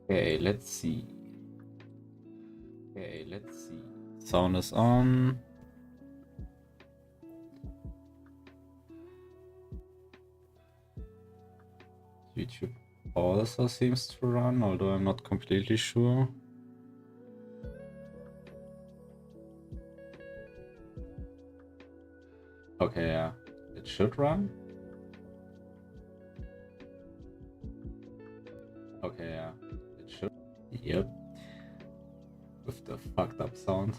Okay, let's see. Sound is on. YouTube also seems to run, although I'm not completely sure. Okay, yeah, it should run. Okay, yeah, it should. Yep. With the fucked up sound.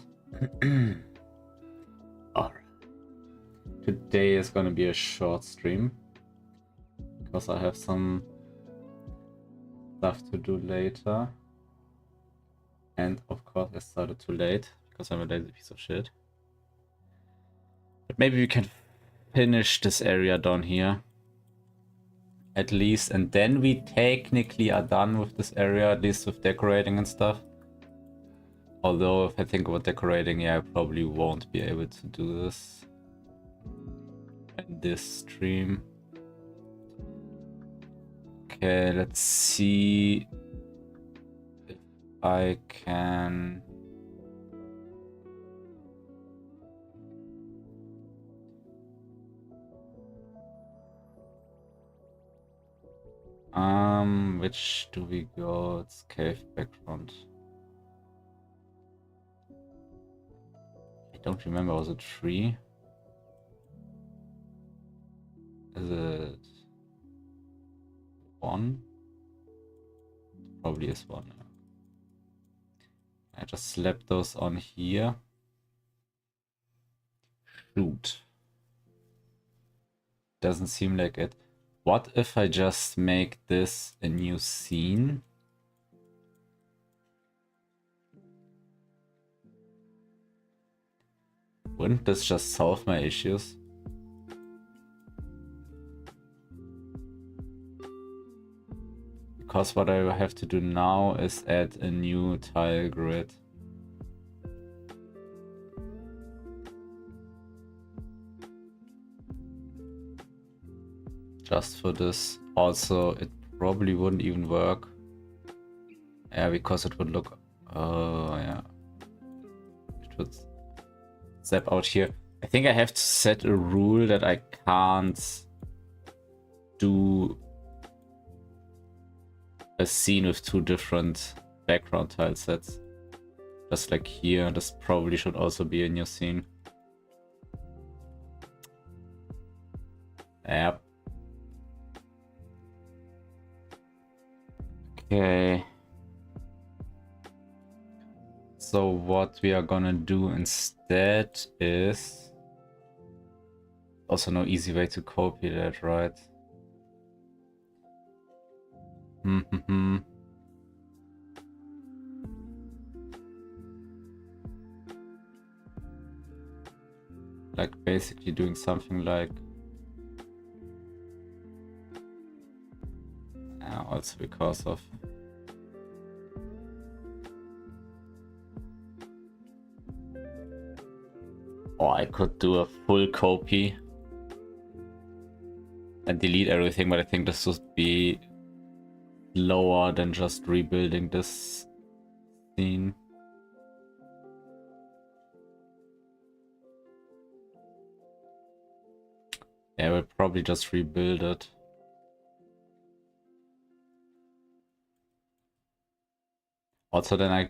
Alright. Today is gonna be a short stream because I have some stuff to do later. And of course I started too late because I'm a lazy piece of shit. But maybe we can finish this area down here. At least, and then we technically are done with this area, at least with decorating and stuff. Although if I think about decorating, yeah, I probably won't be able to do this in this stream. Okay, let's see if I can... which do we go? It's cave background. I don't remember, was it 3? Is it 1? Probably is 1. I just slapped those on here. Shoot. Doesn't seem like it. What if I just make this a new scene? Wouldn't this just solve my issues? Because what I have to do now is add a new tile grid. Just for this. Also, it probably wouldn't even work. Yeah, because it would look... Oh, yeah. It would step out here. I think I have to set a rule that I can't do a scene with 2 different background tile sets. Just like here. This probably should also be a new scene. Yep. Okay. So what we are gonna do instead is... Also no easy way to copy that, right? Like basically doing something like... also because of... Or I could do a full copy and delete everything, but I think this would be lower than just rebuilding this scene. Yeah, we'll probably just rebuild it. Also, then I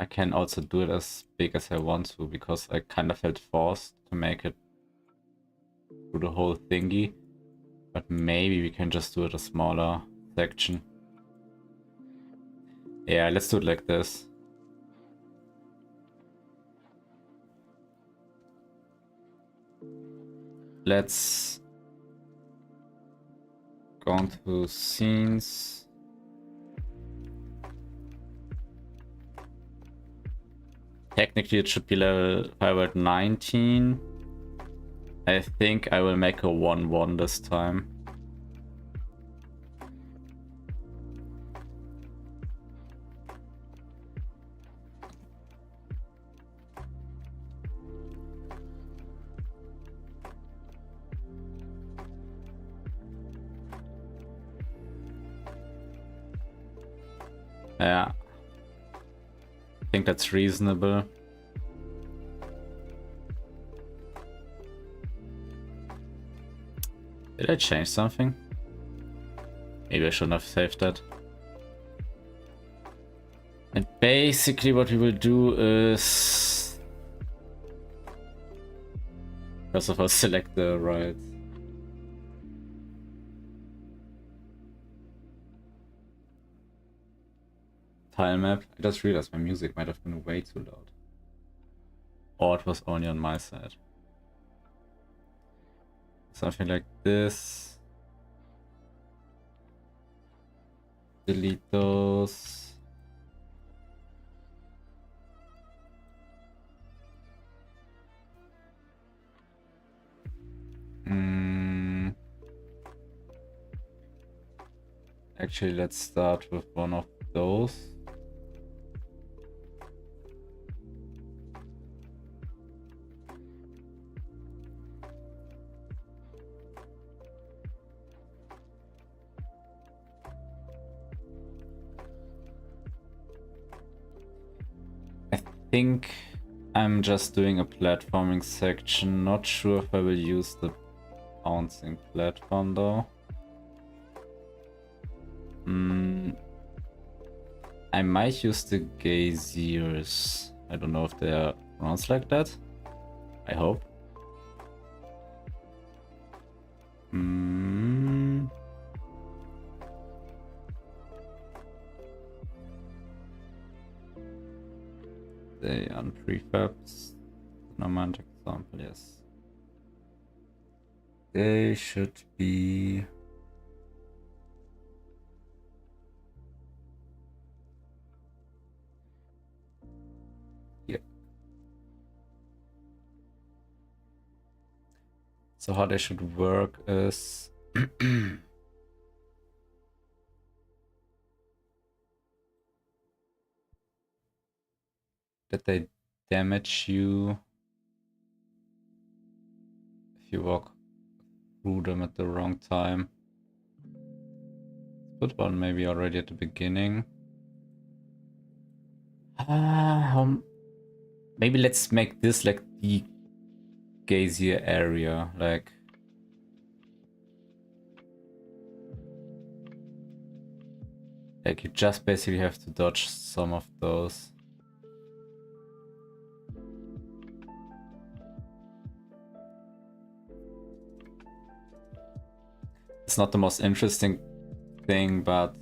can also do it as big as I want to, because I kind of felt forced to make it through the whole thingy. But maybe we can just do it a smaller section. Yeah, let's do it like this. Let's go on to scenes. Technically it should be level 519. I think I will make a 1-1 this time. Yeah. I think that's reasonable. Did I change something? Maybe I shouldn't have saved that. And basically what we will do is... First of all, select the right. Tile map. I just realized my music might have been way too loud. Or it was only on my side. Something like this. Delete those. Actually, let's start with one of those. I think I'm just doing a platforming section. Not sure if I will use the bouncing platform though. I might use the geysers. I don't know if they are pronounced like that. I hope. They are prefabs. Romantic example, yes. They should be. So how they should work is that they damage you if you walk through them at the wrong time. Put one maybe already at the beginning. Maybe let's make this like the gazier area, like you just basically have to dodge some of those. It's not the most interesting thing, but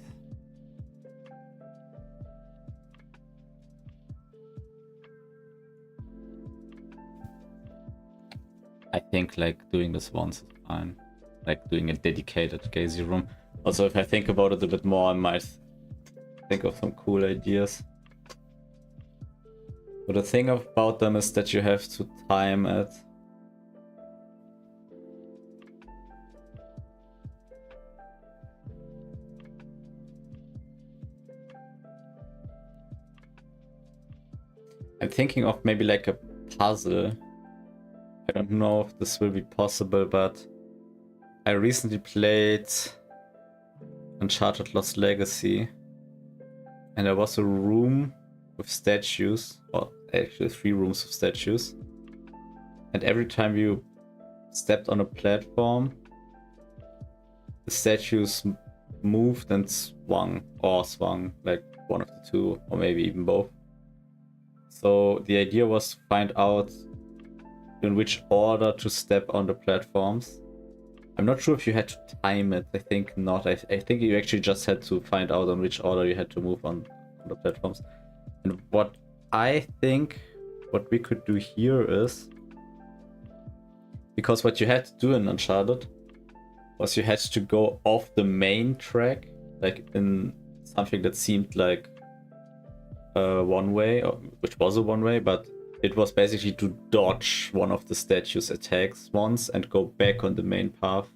I think like doing this once is fine. Like doing a dedicated gazy room. Also, if I think about it a bit more, I might think of some cool ideas. But the thing about them is that you have to time it. I'm thinking of maybe like a puzzle. I don't know if this will be possible, but I recently played Uncharted Lost Legacy, and there was a room with statues, or actually 3 rooms with statues, and every time you stepped on a platform, the statues moved and swung, like one of the 2, or maybe even both. So the idea was to find out in which order to step on the platforms. I'm not sure if you had to time it. I think not. I think you actually just had to find out on which order you had to move on the platforms. And what I think what we could do here is, because what you had to do in Uncharted was you had to go off the main track, like in something that seemed like one way, or which was a one way, but it was basically to dodge one of the statue's attacks once and go back on the main path.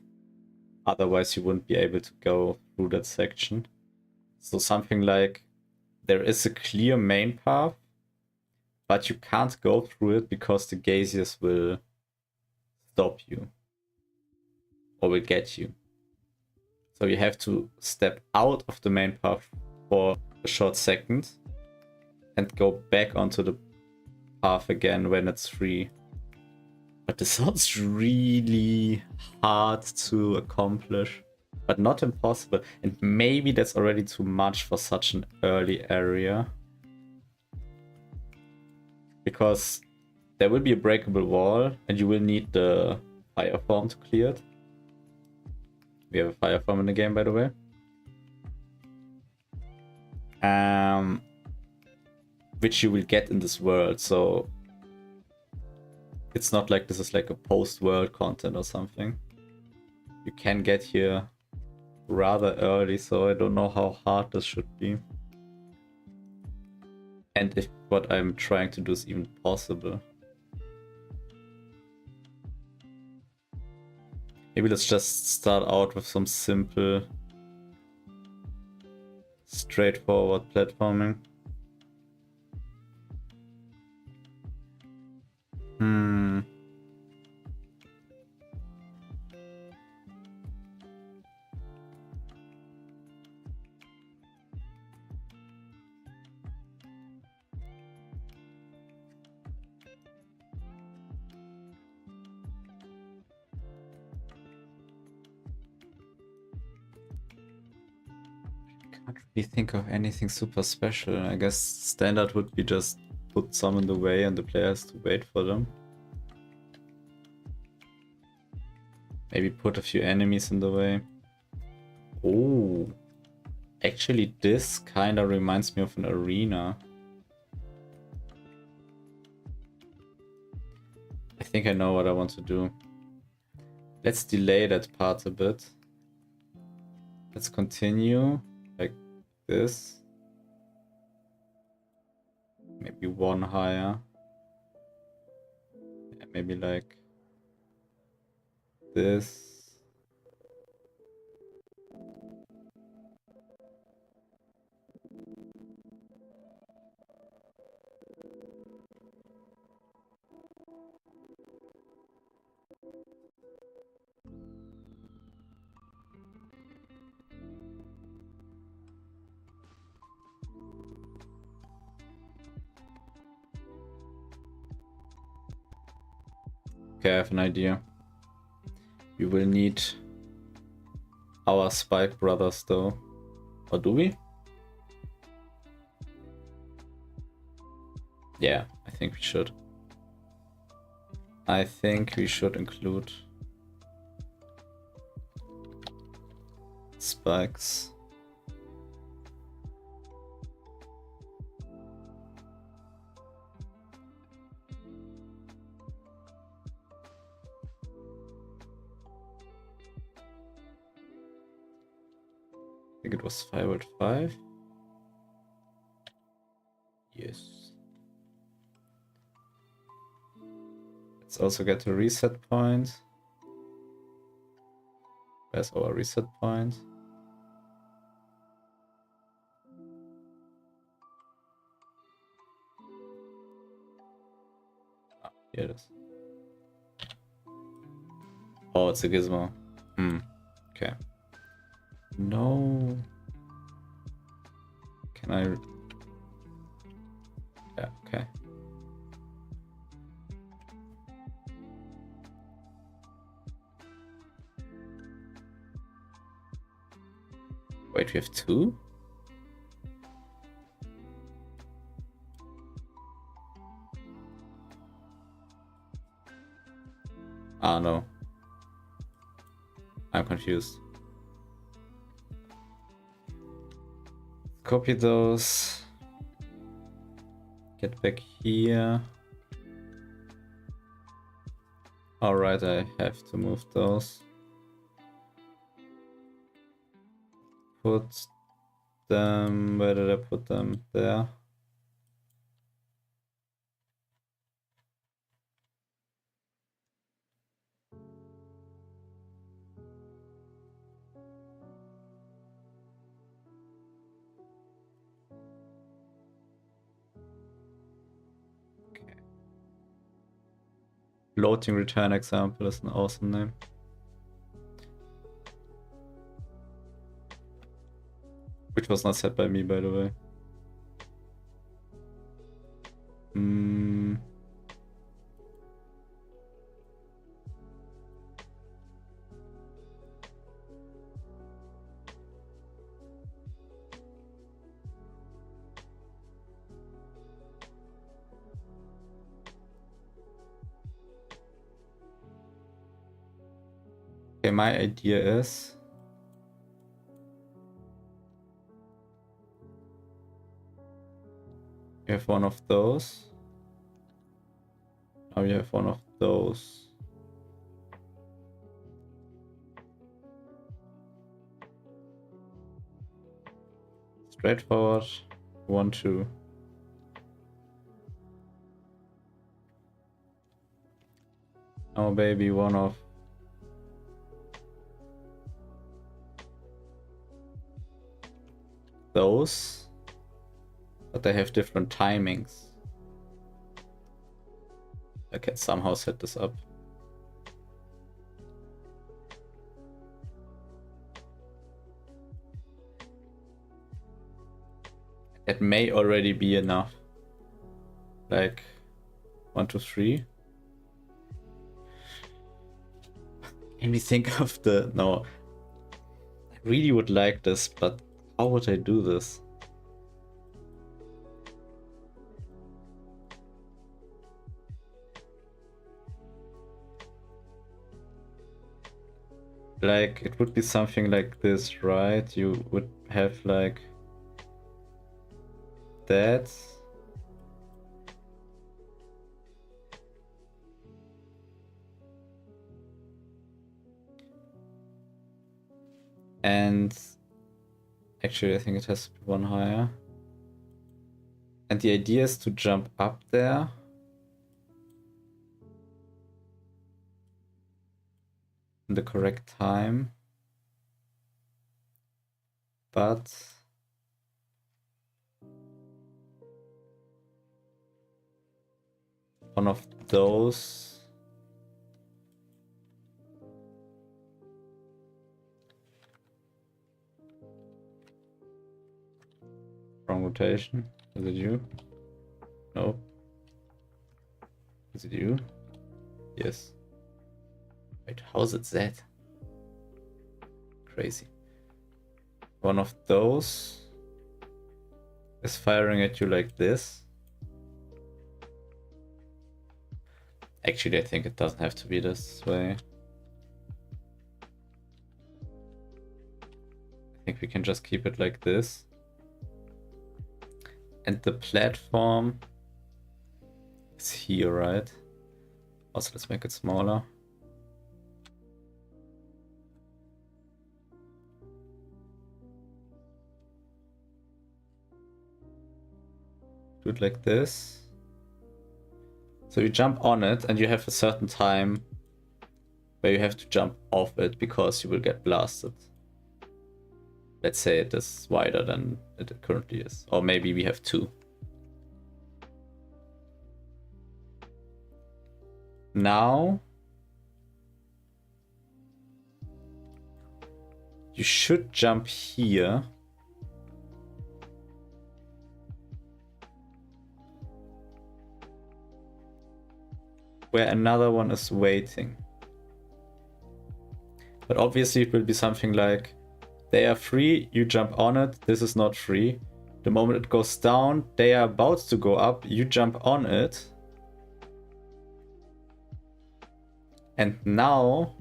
Otherwise you wouldn't be able to go through that section. So something like there is a clear main path, but you can't go through it because the gaziers will stop you or will get you. So you have to step out of the main path for a short second and go back onto the path again when it's free. But this sounds really hard to accomplish, but not impossible. And maybe that's already too much for such an early area, because there will be a breakable wall and you will need the fire form to clear it. We have a fire form in the game, by the way. Which you will get in this world, so it's not like this is like a post-world content or something. You can get here rather early, so I don't know how hard this should be. And if what I'm trying to do is even possible. Maybe let's just start out with some simple, straightforward platforming. Can't really think of anything super special. I guess standard would be just put some in the way and the player has to wait for them. Maybe put a few enemies in the way. Oh, actually this kind of reminds me of an arena. I think I know what I want to do. Let's delay that part a bit. Let's continue like this. Maybe one higher. Yeah, maybe like this. Okay, I have an idea. We will need our Spike brothers though. Or do we? Yeah, I think we should. I think we should include spikes. I think it was 505. Yes. Let's also get a reset point. Where's our reset point? Ah, here it is. Oh, it's a gizmo. Okay. No. Can I? Yeah, okay. Wait, we have two? Ah, no. I'm confused. Copy those. Get back here. Alright, I have to move those. Put them... Where did I put them? There. Floating return example is an awesome name. Which was not said by me, by the way. Okay, my idea is you have one of those. Now you have one of those. Straightforward. 1, 2. Now maybe one of those, but they have different timings. I can somehow set this up. It may already be enough. Like 1, 2, 3. Can we think of the... No. I really would like this, but how would I do this? Like, it would be something like this, right? You would have like that. And actually, I think it has to be one higher. And the idea is to jump up there. In the correct time. But one of those. Wrong rotation. Is it you? No. Is it you? Yes. Wait, how's it that? Crazy. One of those is firing at you like this. Actually, I think it doesn't have to be this way. I think we can just keep it like this. And the platform is here, right? Also, let's make it smaller. Do it like this. So you jump on it and you have a certain time where you have to jump off it because you will get blasted. Let's say it is wider than it currently is. Or maybe we have 2. Now you should jump here. Where another one is waiting. But obviously it will be something like, they are free, you jump on it, this is not free. The moment it goes down, they are about to go up, you jump on it. And now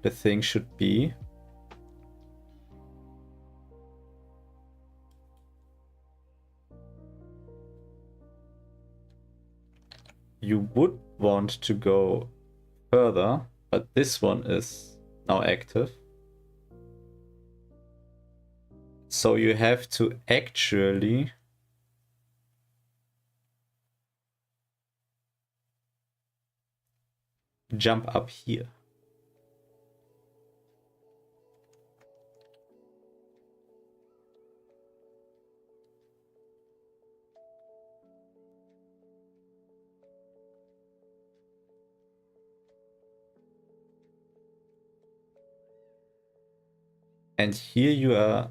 the thing should be you would want to go further, but this one is now active. So you have to actually jump up here. And here you are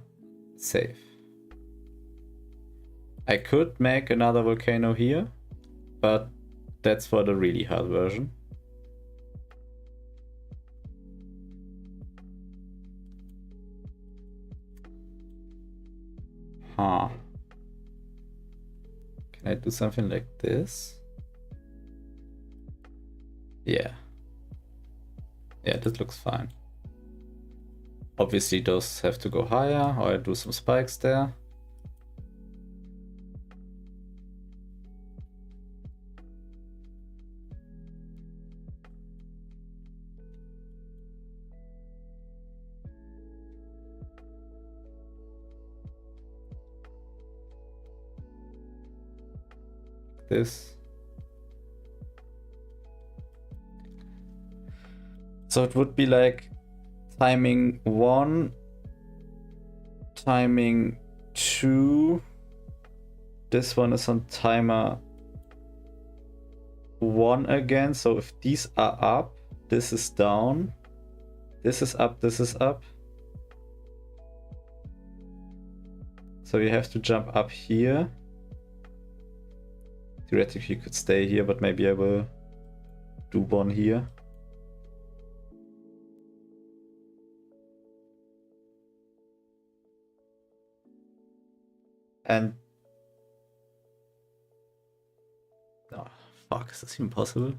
safe. I could make another volcano here. but that's for the really hard version. Huh. Can I do something like this? Yeah. Yeah, this looks fine. Obviously those have to go higher, or I do some spikes there. This. So it would be like timing 1, timing 2. This one is on timer 1 again. So if these are up, this is down. This is up, this is up. So you have to jump up here. Theoretically you could stay here, but maybe I will do one here. And oh, fuck, is this even possible?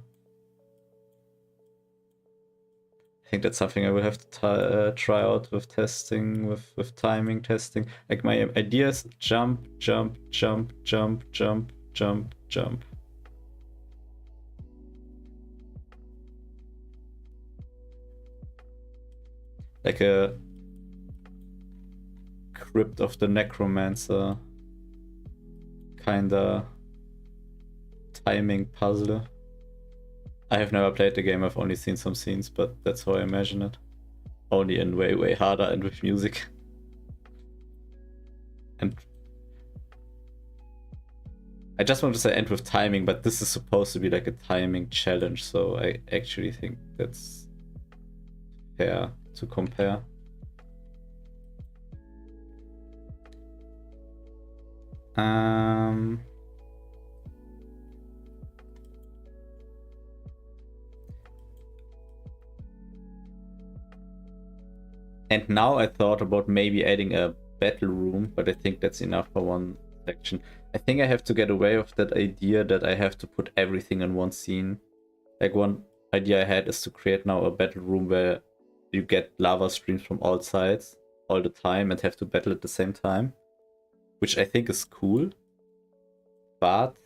I think that's something I will have to try out with testing, with timing testing. Like my idea is jump, jump, jump, jump, jump, jump, jump. Like a Crypt of the Necromancer kinda timing puzzle. I have never played the game, I've only seen some scenes, but that's how I imagine it. Only in way, way harder and with music. And I just want to say end with timing, but this is supposed to be like a timing challenge, so I actually think that's fair to compare. And now I thought about maybe adding a battle room, but I think that's enough for one section. I think I have to get away with that idea that I have to put everything in one scene. Like one idea I had is to create now a battle room where you get lava streams from all sides all the time and have to battle at the same time, which I think is cool. But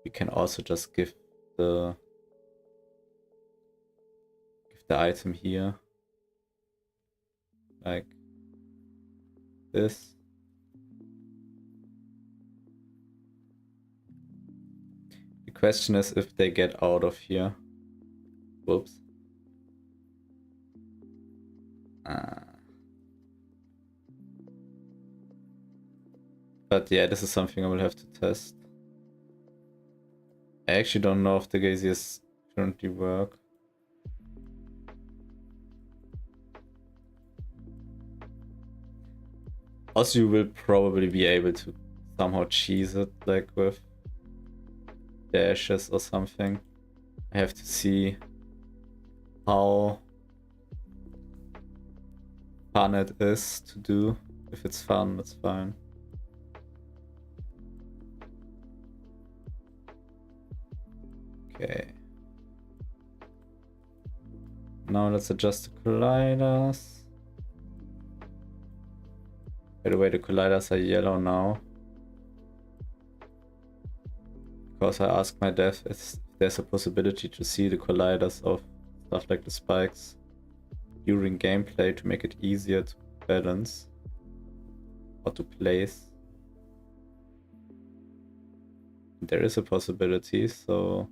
we can also just give the item here, like this. The question is if they get out of here. Whoops. But yeah, this is something I will have to test. I actually don't know if the gaziers currently work. Also, you will probably be able to somehow cheese it, like with dashes or something. I have to see how fun it is to do. If it's fun, that's fine. Okay. Now let's adjust the colliders. By the way, the colliders are yellow now. Because I asked my dev if there's a possibility to see the colliders of stuff like the spikes during gameplay to make it easier to balance or to place. There is a possibility, so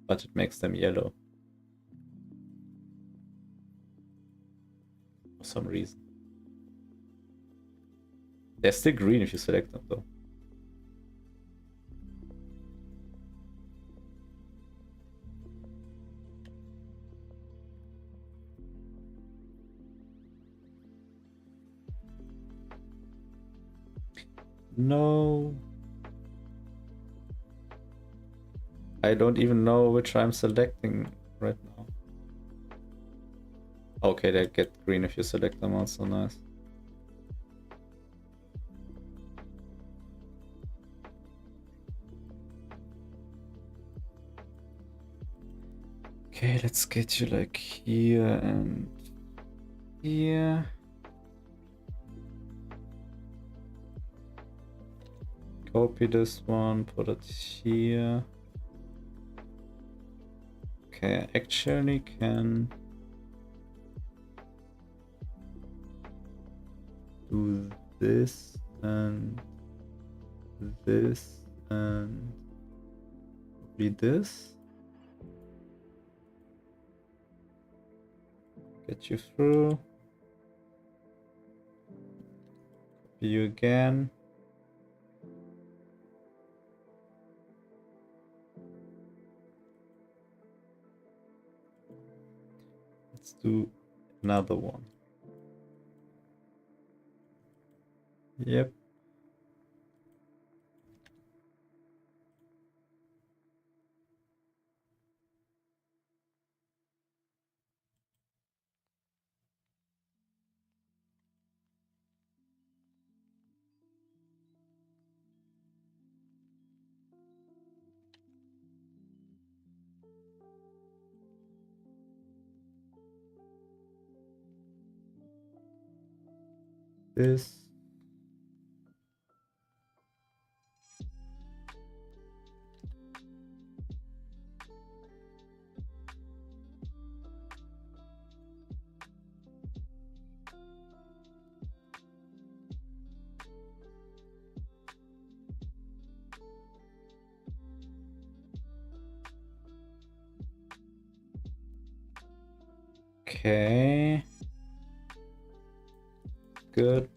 but it makes them yellow for some reason. They're still green if you select them though. No. I don't even know which I'm selecting right now. Okay, they get green if you select them also, nice. Okay, let's get you like here and here. Copy this one, put it here. Okay, I actually can do this and this and probably this. Get you through. Copy you again. Let's do another one. Yep. This. Okay. Good.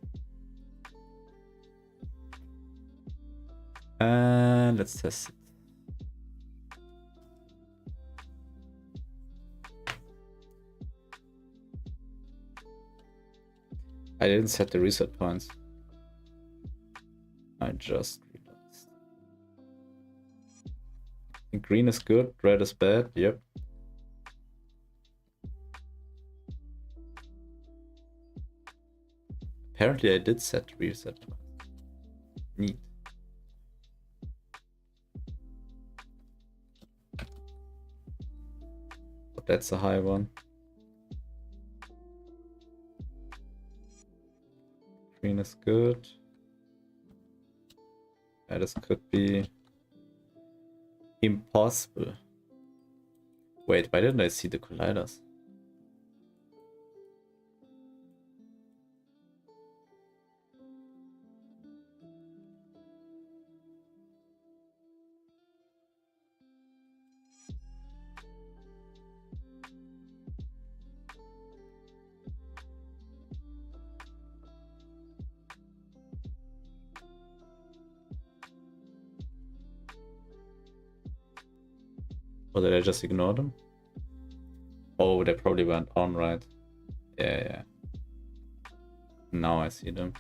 And let's test it. I didn't set the reset points. I just realized. I think green is good, red is bad. Yep. Apparently I did set reset points. Neat. But that's a high one. Green is good. Yeah, this could be impossible. Wait, why didn't I see the colliders? Or did I just ignore them? Oh, they probably weren't on, right? Yeah. Now I see them.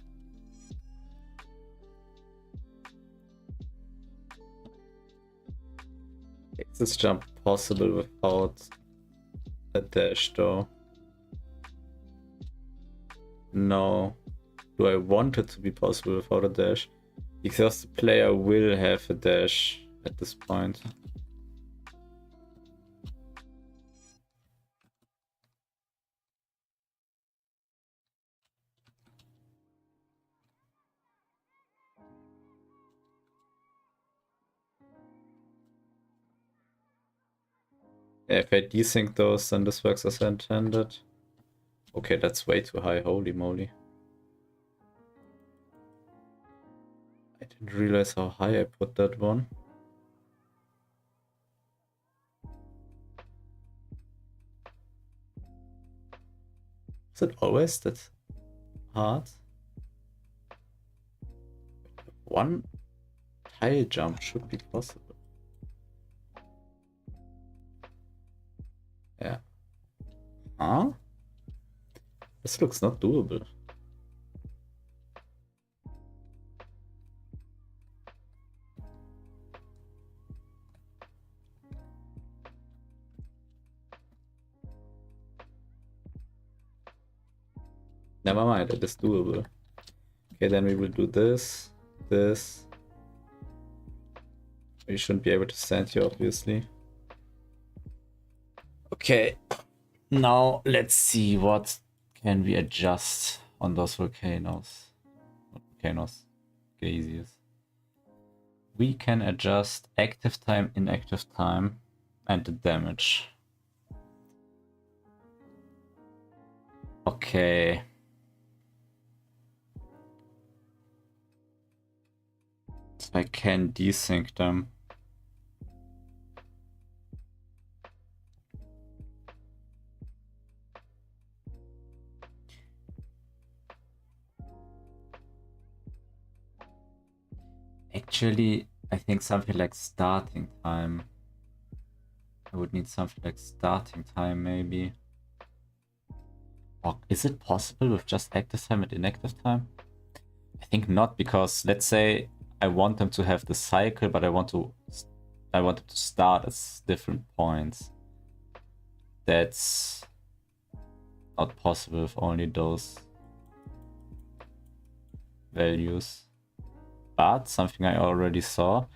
Is this jump possible without a dash though? No. Do I want it to be possible without a dash? Because the player will have a dash at this point. Yeah, if I desync those, then this works as intended. Okay, that's way too high, holy moly. I didn't realize how high I put that one. Is it always that hard? One tile jump should be possible. Yeah. Huh? This looks not doable. Never mind, it is doable. Okay, then we will do this, this. We shouldn't be able to stand here, obviously. Okay, now let's see what can we adjust on those volcanoes. Volcanoes, geysers. We can adjust active time, inactive time, and the damage. Okay. So I can desync them. Actually, I think something like starting time. I would need something like starting time, maybe. Or is it possible with just active time and inactive time? I think not, because let's say I want them to have the cycle, but I want them to start at different points. That's not possible with only those values. But something I already saw,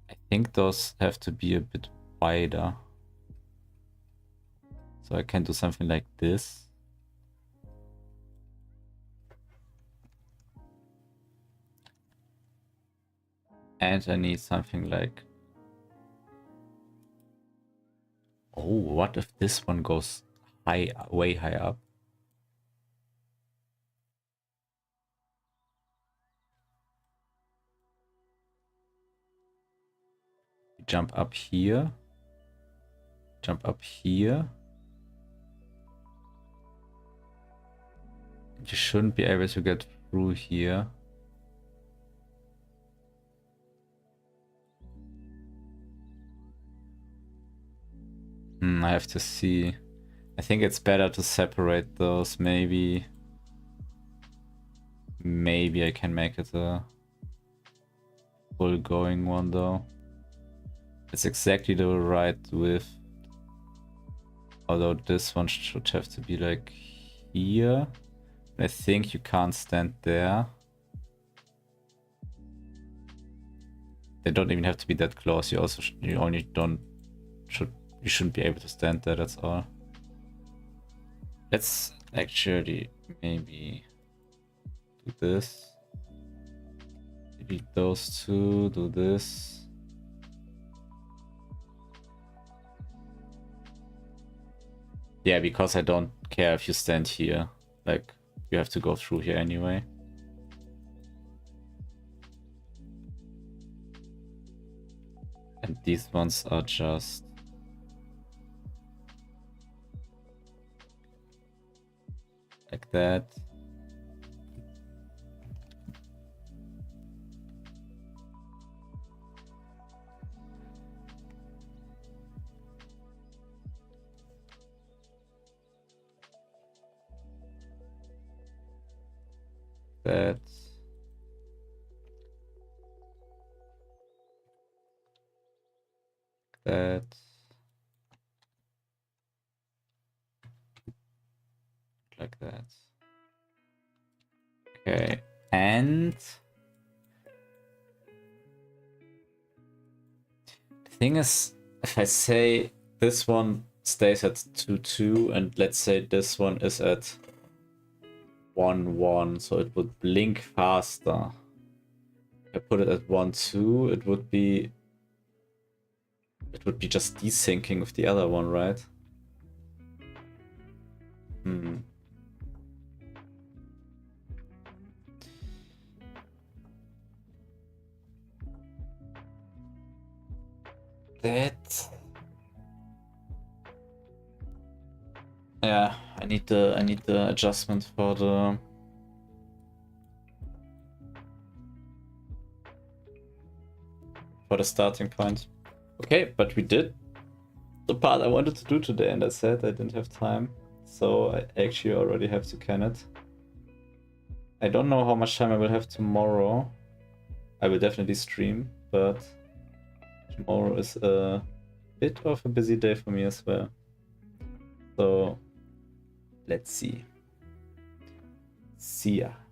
I think those have to be a bit wider. So I can do something like this. And I need something like... Oh, what if this one goes high, way high up? Jump up here. Jump up here. You shouldn't be able to get through here. I have to see. I think it's better to separate those. Maybe I can make it a full going one though. It's exactly the right width. Although this one should have to be like here. I think you can't stand there. They don't even have to be that close. You shouldn't be able to stand there, that's all. Let's actually maybe do this. Delete those two, do this. Yeah, because I don't care if you stand here. Like, you have to go through here anyway. And these ones are just... like that. That. That. Like that. Okay, and the thing is, if I say this one stays at 2-2 and let's say this one is at 1-1, so it would blink faster. If I put it at 1-2, it would be just desyncing with the other one, right? That... yeah, I need the adjustment for the starting point. Okay, but we did the part I wanted to do today, and I said I didn't have time, so I actually already have to can it. I don't know how much time I will have tomorrow. I will definitely stream, but tomorrow is a bit of a busy day for me as well. So let's see. See ya.